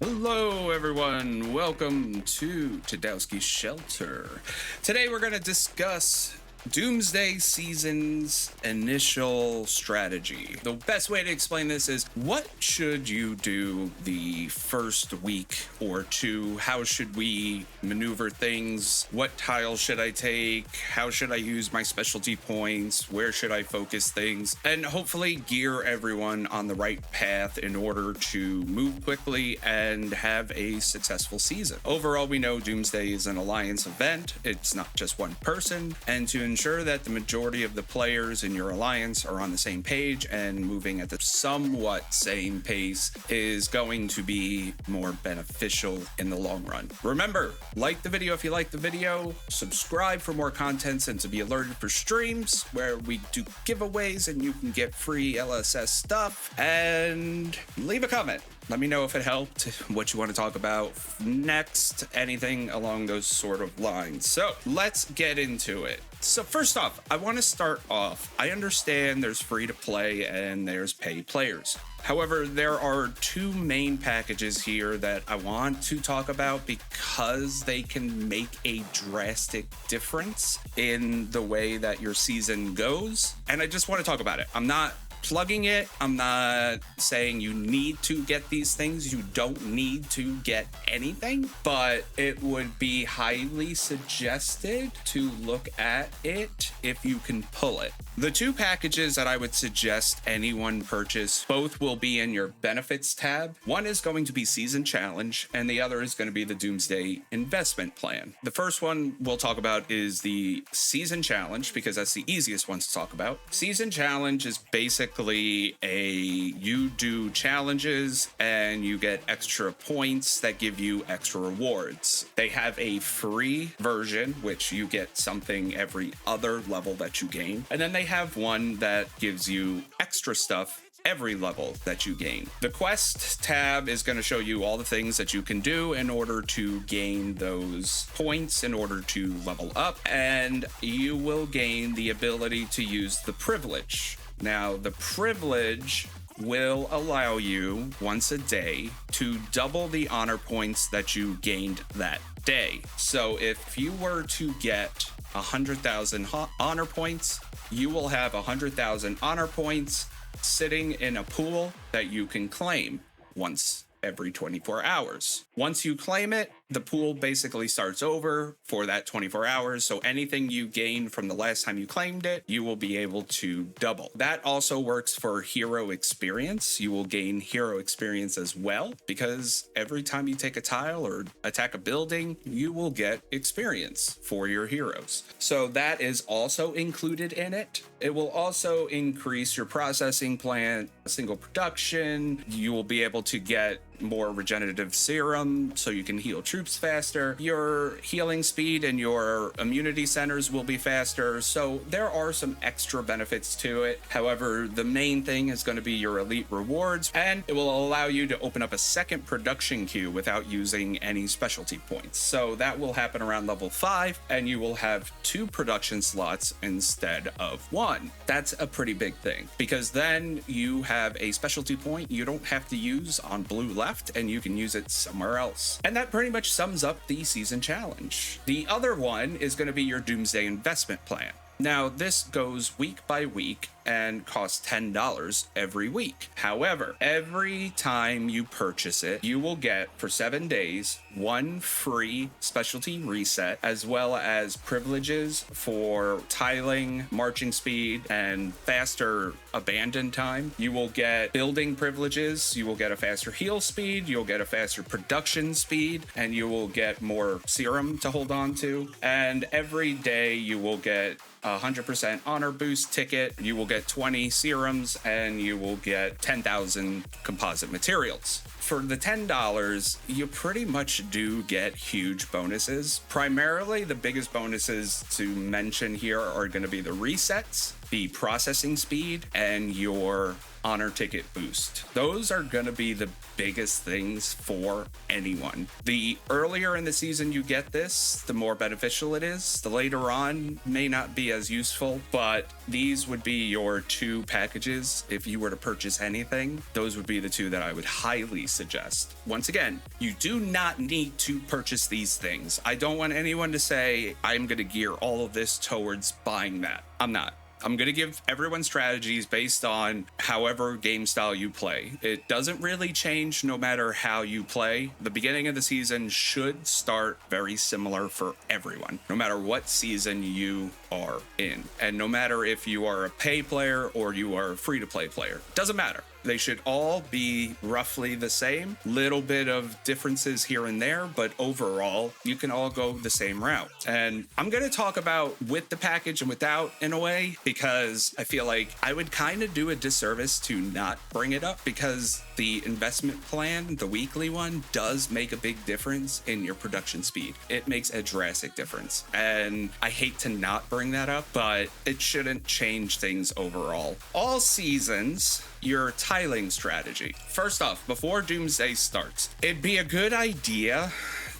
Hello, everyone. Welcome to Tadowski's Shelter. Today, we're going to discuss Doomsday Season's initial strategy. The best way to explain this is what should you do the first week or two? How should we maneuver things? What tiles should I take? How should I use my specialty points? Where should I focus things? And hopefully gear everyone on the right path in order to move quickly and have a successful season. Overall, we know Doomsday is an alliance event. It's not just one person. And to ensure that the majority of the players in your alliance are on the same page and moving at the somewhat same pace is going to be more beneficial in the long run. Remember, like the video if you like the video, subscribe for more contents and to be alerted for streams where we do giveaways and you can get free LSS stuff, and leave a comment. Let me know if it helped, what you want to talk about next, anything along those sort of lines. So let's get into it. So first off, I want to start off. I understand there's free to play and there's pay players. However, there are two main packages here that I want to talk about because they can make a drastic difference in the way that your season goes. And I just want to talk about it. I'm not plugging it. I'm not saying you need to get these things. You don't need to get anything, but it would be highly suggested to look at it if you can pull it. The two packages that I would suggest anyone purchase, both will be in your benefits tab. One is going to be Season Challenge, and the other is going to be the Doomsday Investment Plan. The first one we'll talk about is the Season Challenge because that's the easiest one to talk about. Season Challenge is basically you do challenges and you get extra points that give you extra rewards. They have a free version, which you get something every other level that you gain. And then they have one that gives you extra stuff every level that you gain. The quest tab is going to show you all the things that you can do in order to gain those points in order to level up, and you will gain the ability to use the privilege. Now, the privilege will allow you once a day to double the honor points that you gained that day. So if you were to get 100,000 honor points, you will have 100,000 honor points sitting in a pool that you can claim once every 24 hours. Once you claim it, the pool basically starts over for that 24 hours. So anything you gain from the last time you claimed it, you will be able to double. That also works for hero experience. You will gain hero experience as well, because every time you take a tile or attack a building, you will get experience for your heroes. So that is also included in it. It will also increase your processing plant, single production. You will be able to get more regenerative serum so you can heal troops faster. Your healing speed and your immunity centers will be faster. So there are some extra benefits to it. However, the main thing is going to be your elite rewards, and it will allow you to open up a second production queue without using any specialty points. So that will happen around level 5, and you will have 2 production slots instead of 1. That's a pretty big thing, because then you have a specialty point you don't have to use on blue left, and you can use it somewhere else. And that pretty much sums up the season challenge. The other one is going to be your Doomsday Investment Plan. Now, this goes week by week and costs $10 every week. However, every time you purchase it, you will get, for 7 days, 1 free specialty reset, as well as privileges for tiling, marching speed, and faster abandon time. You will get building privileges, you will get a faster heal speed, you'll get a faster production speed, and you will get more serum to hold on to. And every day you will get 100% honor boost ticket, you will get 20 serums, and you will get 10,000 composite materials. For the $10, you pretty much do get huge bonuses. Primarily, the biggest bonuses to mention here are going to be the resets, the processing speed and your honor ticket boost. Those are going to be the biggest things for anyone. The earlier in the season you get this, the more beneficial it is. The later on may not be as useful, but these would be your two packages. If you were to purchase anything, those would be the two that I would highly suggest. Once again, you do not need to purchase these things. I don't want anyone to say, I'm going to gear all of this towards buying that. I'm not. I'm going to give everyone strategies based on however game style you play. It doesn't really change no matter how you play. The beginning of the season should start very similar for everyone, no matter what season you are in. And no matter if you are a pay player or you are a free-to-play player, doesn't matter. They should all be roughly the same, little bit of differences here and there, but overall, you can all go the same route. And I'm going to talk about with the package and without in a way, because I feel like I would kind of do a disservice to not bring it up, because the investment plan, the weekly one, does make a big difference in your production speed. It makes a drastic difference. And I hate to not bring that up, but it shouldn't change things overall. All seasons, your tiling strategy. First off, before Doomsday starts, it'd be a good idea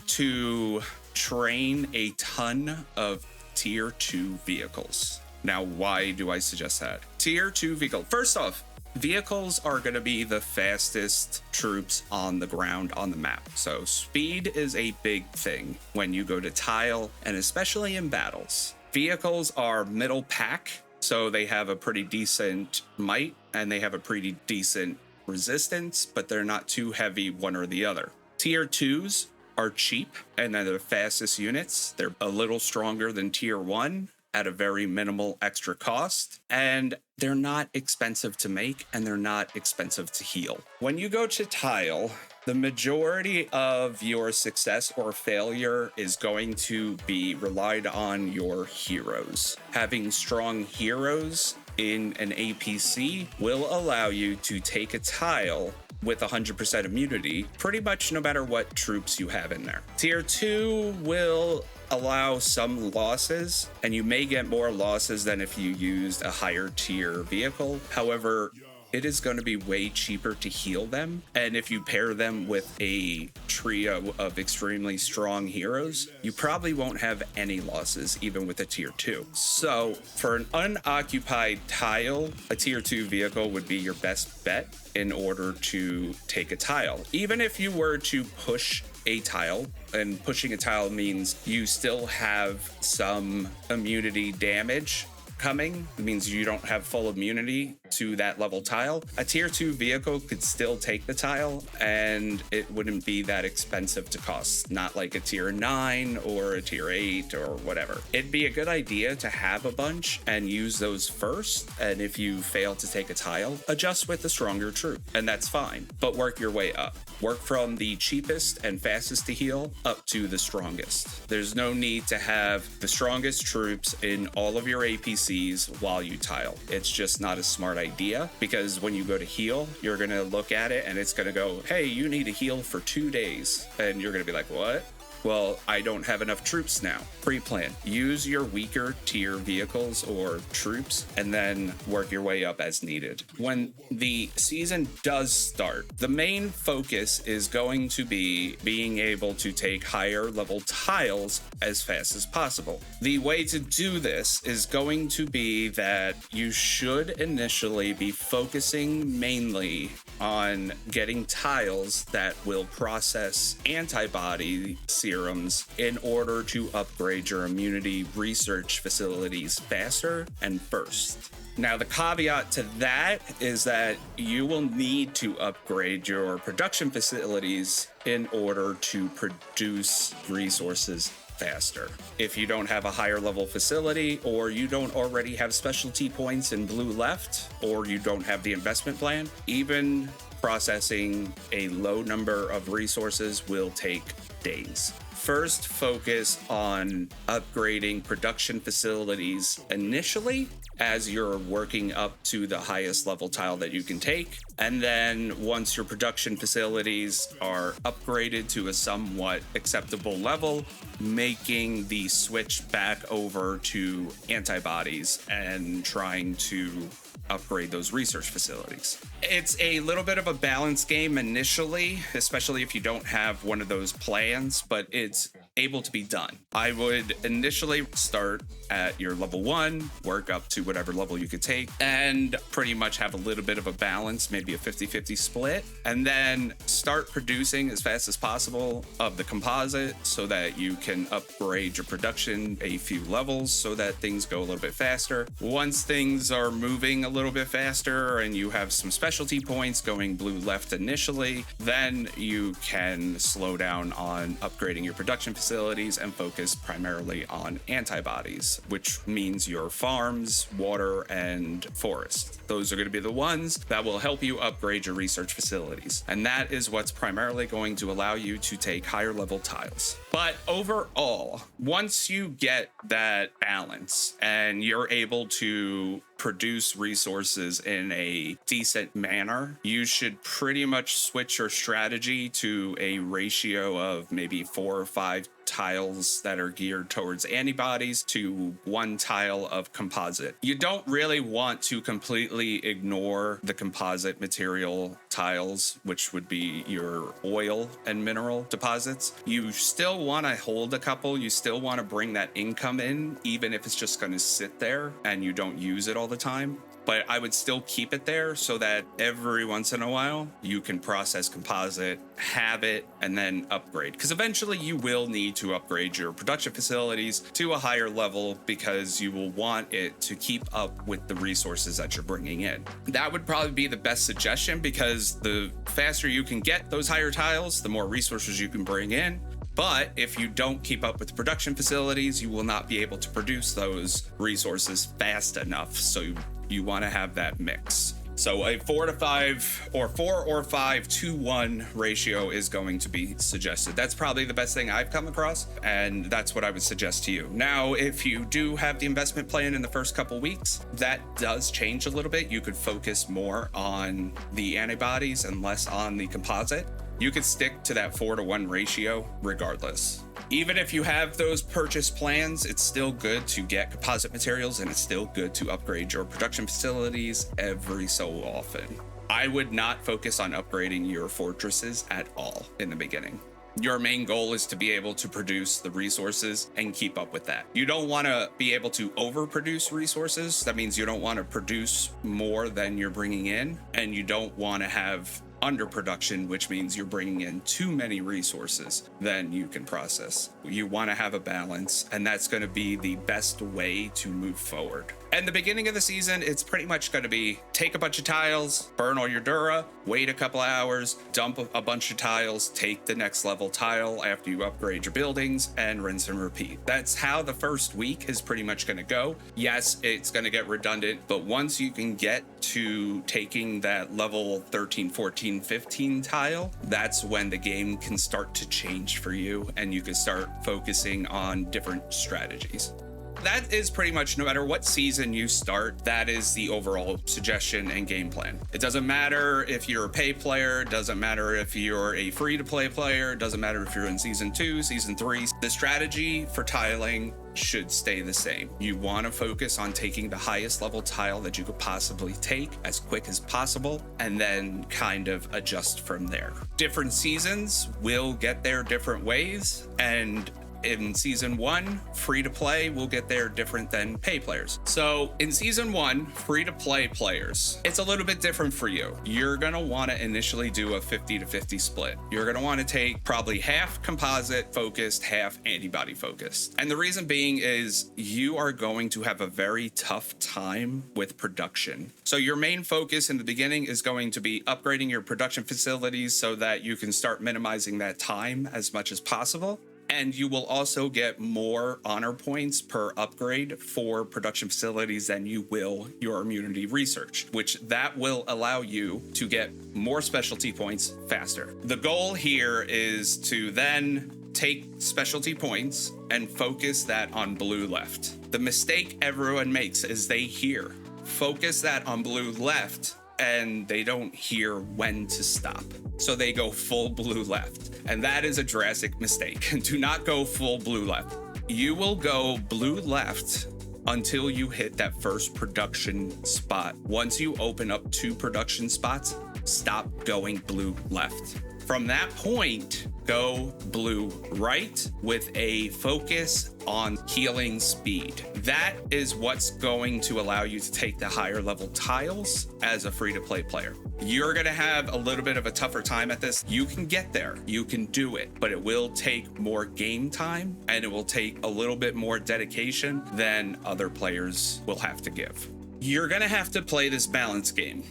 to train a ton of tier 2 vehicles. Now, why do I suggest that? Tier 2 vehicle. First off, vehicles are going to be the fastest troops on the ground on the map. So speed is a big thing when you go to tile, and especially in battles. Vehicles are middle pack, so they have a pretty decent might and they have a pretty decent resistance, but they're not too heavy one or the other. Tier 2s are cheap and they're the fastest units. They're a little stronger than tier 1 at a very minimal extra cost, and they're not expensive to make and they're not expensive to heal. When you go to tile, the majority of your success or failure is going to be relied on your heroes. Having strong heroes in an APC will allow you to take a tile with 100% immunity, pretty much no matter what troops you have in there. Tier 2 will allow some losses, and you may get more losses than if you used a higher tier vehicle. However, it is going to be way cheaper to heal them. And if you pair them with a trio of extremely strong heroes, you probably won't have any losses, even with a tier 2. So for an unoccupied tile, a tier 2 vehicle would be your best bet in order to take a tile. Even if you were to push a tile, and pushing a tile means you still have some immunity damage coming. It means you don't have full immunity to that level tile. A tier 2 vehicle could still take the tile and it wouldn't be that expensive to cost, not like a tier 9 or a tier 8 or whatever. It'd be a good idea to have a bunch and use those first, and if you fail to take a tile, adjust with the stronger troop, and that's fine, but work your way up. Work from the cheapest and fastest to heal up to the strongest. There's no need to have the strongest troops in all of your APCs while you tile. It's just not a smart idea, because when you go to heal, you're going to look at it and it's going to go, hey, you need to heal for 2 days. And you're going to be like, what? Well, I don't have enough troops now. Pre-plan. Use your weaker tier vehicles or troops and then work your way up as needed. When the season does start, the main focus is going to be being able to take higher level tiles as fast as possible. The way to do this is going to be that you should initially be focusing mainly on getting tiles that will process antibody serums in order to upgrade your immunity research facilities faster and first. Now, the caveat to that is that you will need to upgrade your production facilities in order to produce resources faster. If you don't have a higher level facility, or you don't already have specialty points in blue left, or you don't have the investment plan, even processing a low number of resources will take days. First, focus on upgrading production facilities initially, as you're working up to the highest level tile that you can take. And then once your production facilities are upgraded to a somewhat acceptable level, making the switch back over to antibodies and trying to upgrade those research facilities. It's a little bit of a balance game initially, especially if you don't have one of those plans, but it's able to be done. I would initially start at your level 1, work up to whatever level you could take, and pretty much have a little bit of a balance, maybe a 50-50 split, and then start producing as fast as possible of the composite so that you can upgrade your production a few levels so that things go a little bit faster. Once things are moving a little bit faster and you have some specialty points going blue left initially, then you can slow down on upgrading your production facilities and focus primarily on antibodies, which means your farms, water, and forest. Those are going to be the ones that will help you upgrade your research facilities. And that is what's primarily going to allow you to take higher level tiles. But overall, once you get that balance and you're able to produce resources in a decent manner, you should pretty much switch your strategy to a ratio of maybe 4 or 5 tiles that are geared towards antibodies to 1 tile of composite. You don't really want to completely ignore the composite material tiles, which would be your oil and mineral deposits. You still want to hold a couple. You still want to bring that income in, even if it's just going to sit there and you don't use it all the time. But I would still keep it there so that every once in a while you can process composite, have it, and then upgrade. Because eventually you will need to upgrade your production facilities to a higher level because you will want it to keep up with the resources that you're bringing in. That would probably be the best suggestion because the faster you can get those higher tiles, the more resources you can bring in. But if you don't keep up with the production facilities, you will not be able to produce those resources fast enough. So you want to have that mix. So a 4 to 5 or 4 or 5 to 1 ratio is going to be suggested. That's probably the best thing I've come across, and that's what I would suggest to you. Now, if you do have the investment plan in the first couple weeks, that does change a little bit. You could focus more on the antibodies and less on the composite. You could stick to that 4 to 1 ratio regardless. Even if you have those purchase plans, it's still good to get composite materials and it's still good to upgrade your production facilities every so often. I would not focus on upgrading your fortresses at all in the beginning. Your main goal is to be able to produce the resources and keep up with that. You don't want to be able to overproduce resources. That means you don't want to produce more than you're bringing in, and you don't want to have underproduction, which means you're bringing in too many resources than you can process. You want to have a balance, and that's going to be the best way to move forward. And the beginning of the season, it's pretty much going to be take a bunch of tiles, burn all your Dura, wait a couple hours, dump a bunch of tiles, take the next level tile after you upgrade your buildings, and rinse and repeat. That's how the first week is pretty much going to go. Yes, it's going to get redundant, but once you can get to taking that level 13, 14, 15 tile, that's when the game can start to change for you and you can start focusing on different strategies. That is pretty much no matter what season you start, that is the overall suggestion and game plan. It doesn't matter if you're a pay player, doesn't matter if you're a free-to-play player, doesn't matter if you're in season 2, season 3. The strategy for tiling should stay the same. You want to focus on taking the highest level tile that you could possibly take as quick as possible and then kind of adjust from there. Different seasons will get there different ways, and in season 1, free to play will get there different than pay players. So in season 1, free to play players, it's a little bit different for you. You're gonna want to initially do a 50-50 split. You're gonna want to take probably half composite focused, half antibody focused. And the reason being is you are going to have a very tough time with production. So your main focus in the beginning is going to be upgrading your production facilities so that you can start minimizing that time as much as possible. And you will also get more honor points per upgrade for production facilities than you will your immunity research, which that will allow you to get more specialty points faster. The goal here is to then take specialty points and focus that on blue left. The mistake everyone makes is they hear, focus that on blue left, and they don't hear when to stop. So they go full blue left. And that is a drastic mistake. Do not go full blue left. You will go blue left until you hit that first production spot. Once you open up 2 production spots, stop going blue left. From that point, go blue right with a focus on healing speed. That is what's going to allow you to take the higher level tiles as a free-to-play player. You're going to have a little bit of a tougher time at this. You can get there, you can do it, but it will take more game time and it will take a little bit more dedication than other players will have to give. You're going to have to play this balance game,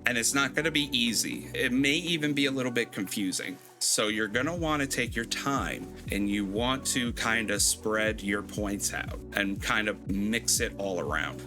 and it's not going to be easy. It may even be a little bit confusing. So you're going to want to take your time, and you want to kind of spread your points out and kind of mix it all around.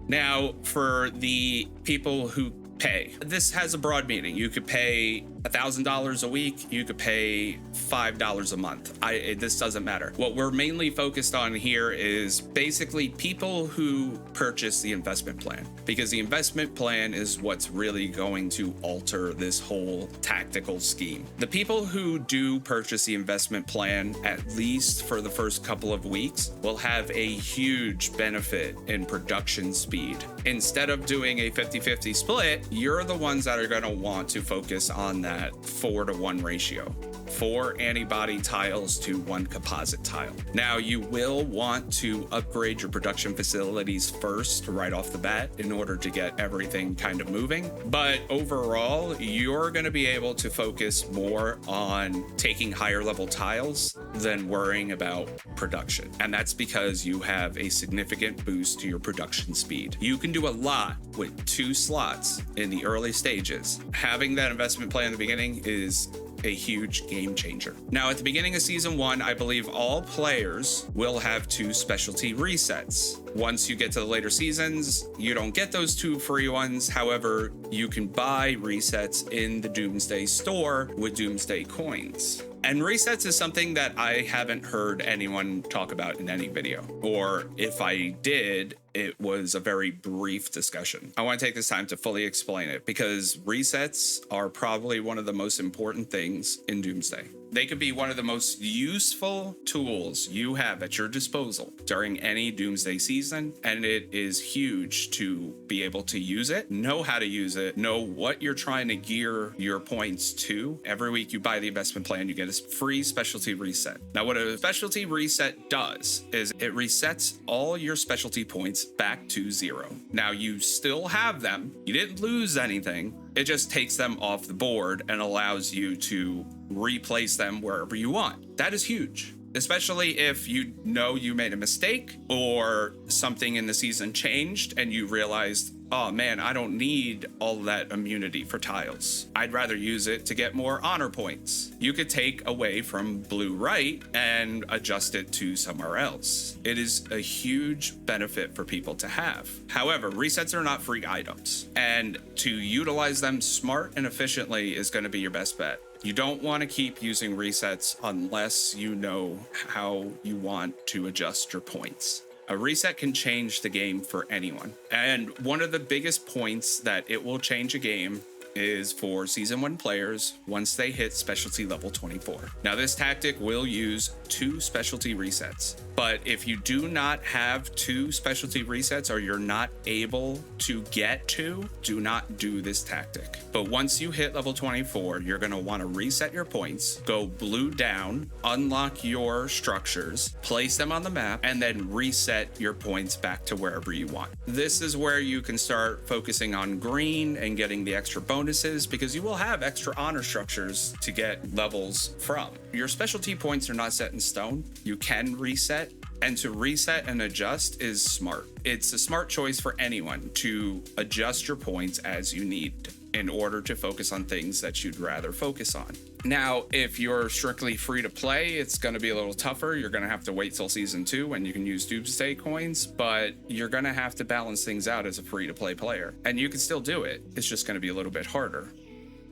Now, for the people who pay, this has a broad meaning. You could pay $1,000 a week, you could pay $5 a month. This doesn't matter. What we're mainly focused on here is basically people who purchase the investment plan, because the investment plan is what's really going to alter this whole tactical scheme. The people who do purchase the investment plan, at least for the first couple of weeks, will have a huge benefit in production speed. Instead of doing a 50-50 split, you're the ones that are going to want to focus on that 4-to-1 ratio. 4 antibody tiles to 1 composite tile. Now, you will want to upgrade your production facilities first right off the bat in order to get everything kind of moving. But overall, you're going to be able to focus more on taking higher level tiles than worrying about production. And that's because you have a significant boost to your production speed. You can do a lot with 2 slots in the early stages. Having that investment plan in the beginning is a huge game changer. Now, at the beginning of season 1, I believe all players will have 2 specialty resets. Once you get to the later seasons, you don't get those 2 free ones. However, you can buy resets in the Doomsday store with Doomsday coins. And resets is something that I haven't heard anyone talk about in any video, or if I did, it was a very brief discussion. I want to take this time to fully explain it, because resets are probably one of the most important things in Doomsday. They could be one of the most useful tools you have at your disposal during any Doomsday season, and it is huge to be able to use it, know how to use it, know what you're trying to gear your points to. Every week you buy the investment plan, you get a free specialty reset. Now, what a specialty reset does is it resets all your specialty points back to 0. Now, you still have them. You didn't lose anything. It just takes them off the board and allows you to replace them wherever you want. That is huge, especially if you know you made a mistake or something in the season changed and you realized, oh man, I don't need all that immunity for tiles. I'd rather use it to get more honor points. You could take away from blue right and adjust it to somewhere else. It is a huge benefit for people to have. However, resets are not free items, and to utilize them smart and efficiently is going to be your best bet. You don't want to keep using resets unless you know how you want to adjust your points. A reset can change the game for anyone. And one of the biggest points that it will change a game is for season 1 players once they hit specialty level 24. Now, this tactic will use 2 specialty resets, but if you do not have 2 specialty resets or you're not able to get 2, do not do this tactic. But once you hit level 24, you're going to want to reset your points, go blue down, unlock your structures, place them on the map, and then reset your points back to wherever you want. This is where you can start focusing on green and getting the extra bonuses, because you will have extra honor structures to get levels from. Your specialty points are not set in stone. You can reset, and to reset and adjust is smart. It's a smart choice for anyone to adjust your points as you need in order to focus on things that you'd rather focus on. Now, if you're strictly free to play, it's going to be a little tougher. You're going to have to wait till season 2 when you can use Doomsday coins, but you're going to have to balance things out as a free to play player. And you can still do it. It's just going to be a little bit harder.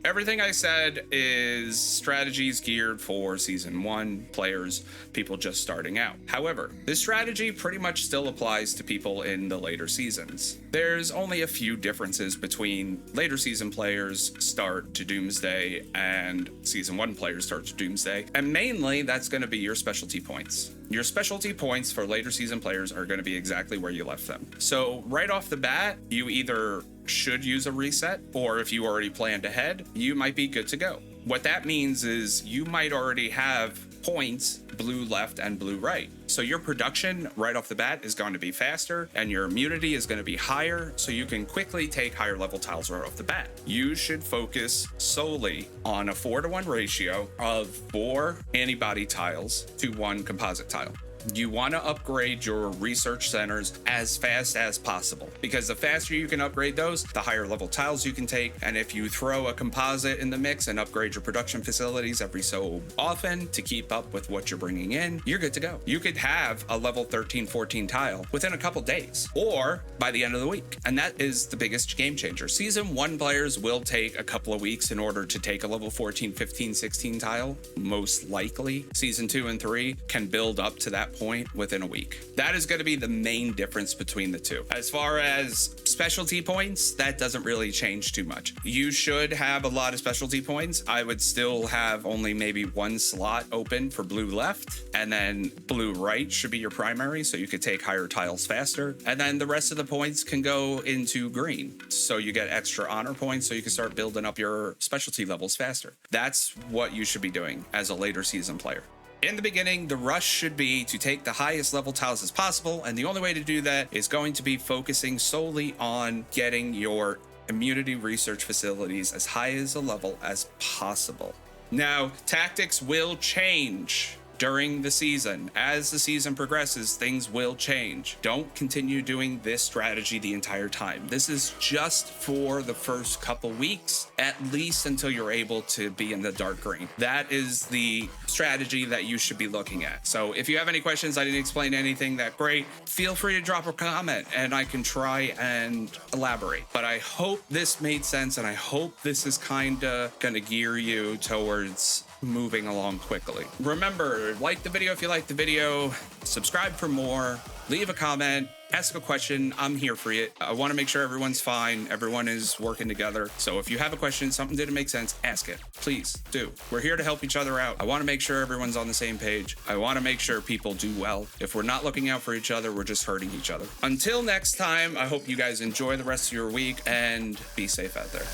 everything I said is strategies geared for season 1 players, people just starting out. However, this strategy pretty much still applies to people in the later seasons. There's only a few differences between later season players start to Doomsday and season 1 players start to Doomsday, and mainly that's going to be your specialty points. Your specialty points for later season players are going to be exactly where you left them. So right off the bat, you either should use a reset, or if you already planned ahead, you might be good to go. What that means is you might already have points blue left and blue right. So your production right off the bat is going to be faster and your immunity is going to be higher, so you can quickly take higher level tiles right off the bat. You should focus solely on a 4-to-1 ratio of 4 antibody tiles to 1 composite tile. You want to upgrade your research centers as fast as possible, because the faster you can upgrade those, the higher level tiles you can take. And if you throw a composite in the mix and upgrade your production facilities every so often to keep up with what you're bringing in, you're good to go. You could have a level 13, 14 tile within a couple days or by the end of the week. And that is the biggest game changer. Season 1 players will take a couple of weeks in order to take a level 14, 15, 16 tile. Most likely season 2 and 3 can build up to that point within a week. That is going to be the main difference between the two. As far as specialty points, that doesn't really change too much. You should have a lot of specialty points. I would still have only maybe 1 slot open for blue left, and then blue right should be your primary, so you could take higher tiles faster. And then the rest of the points can go into green, so you get extra honor points, so you can start building up your specialty levels faster. That's what you should be doing as a later season player. In the beginning, the rush should be to take the highest level tiles as possible, and the only way to do that is going to be focusing solely on getting your immunity research facilities as high as a level as possible. Now, tactics will change during the season. As the season progresses, things will change. Don't continue doing this strategy the entire time. This is just for the first couple weeks, at least until you're able to be in the dark green. That is the strategy that you should be looking at. So if you have any questions, I didn't explain anything that great, feel free to drop a comment and I can try and elaborate. But I hope this made sense, and I hope this is kind of gonna gear you towards moving along quickly. Remember, like the video if you like the video, subscribe for more, leave a comment, ask a question. I'm here for you. I want to make sure everyone's fine, everyone is working together. So if you have a question, something didn't make sense, ask it. Please do. We're here to help each other out. I want to make sure everyone's on the same page. I want to make sure people do well. If we're not looking out for each other, we're just hurting each other. Until next time, I hope you guys enjoy the rest of your week and be safe out there.